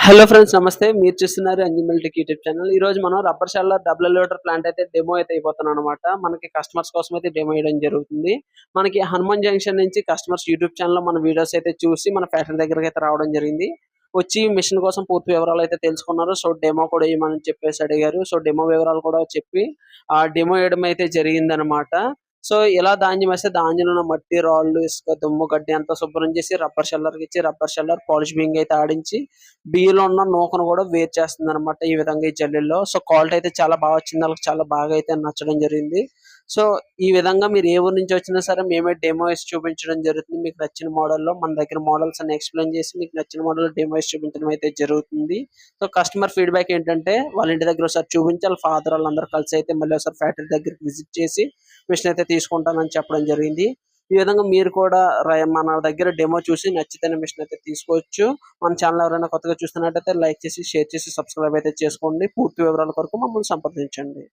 Hello friends నమస్తే. మీరు చూస్తున్నారు అంజన్ టెక్ యూట్యూబ్ ఛానల్. ఈ రోజు మనం రబ్బర్ షెల్‌లో డబుల్ ఎలివేటర్ ప్లాంట్ అయితే డెమో అయితే అయిపోతున్నాం అనమాట. మనకి కస్టమర్స్ కోసం అయితే డెమో ఇయడం జరుగుతుంది. మనకి హనుమాన్ జంక్షన్ నుంచి కస్టమర్స్ యూట్యూబ్ ఛానల్‌లో మన వీడియోస్ అయితే చూసి మన ఫ్యాక్టరీ దగ్గరకైతే రావడం జరిగింది. వచ్చి మిషన్ కోసం పూర్తి వివరాలు అయితే తెలుసుకున్నారు. సో, డెమో కూడా ఇయ్యమని చెప్పేసి అడిగారు. సో, డెమో వివరాలు కూడా చెప్పి డెమో ఇయడం అయితే జరిగిందనమాట. సో, ఇలా ధాన్యమేస్తే ధాన్యంలో ఉన్న మట్టి, రాళ్ళు, ఇసుక, దుమ్ము, గడ్డి అంతా శుభ్రం చేసి రబ్బర్ షెల్లర్‌కిచ్చి రబ్బర్ షెల్లర్ పాలిష్ బింగ్ అయితే ఆడించి బియ్యంలో ఉన్న నూకను కూడా వేరు చేస్తుందనమాట. ఈ విధంగా ఈ జల్లెడలో. సో, క్వాలిటీ అయితే చాలా బా వచ్చింది. ఆళ్ళకి చాలా బాగా అయితే నచ్చడం జరిగింది. సో, ఈ విధంగా మీరు ఏ ఊరు నుంచి వచ్చినా సరే మేమే డెమో ఏసి చూపించడం జరుగుతుంది. మీకు నచ్చిన మోడల్‌లో మన దగ్గర మోడల్స్ అన్ని ఎక్స్‌ప్లెయిన్ చేసి మీకు నచ్చిన మోడల్‌లో డెమో ఏసి చూపించడం అయితే జరుగుతుంది. సో, కస్టమర్ ఫీడ్‌బ్యాక్ ఏంటంటే వాళ్ళ ఇంటి దగ్గర ఒకసారి చూపించి ఆళ్ళ ఫాదర్ ఆళ్ళందరూ కలిసి అయితే మళ్ళీ ఒకసారి ఫ్యాక్టరీ దగ్గరికి విజిట్ చేసి మిషన్ అయితే తీసుకుంటానని చెప్పడం జరిగింది. ఈ విధంగా మీరు కూడా మన దగ్గర డెమో చూసి నచ్చితేనే మిషన్ అయితే తీసుకోవచ్చు. మన ఛానల్ ఎవరైనా కొత్తగా చూస్తున్నట్టయితే లైక్ చేసి, షేర్ చేసి, సబ్స్క్రైబ్ అయితే చేసుకోండి. పూర్తి వివరాల కొరకు మమ్మల్ని సంప్రదించండి.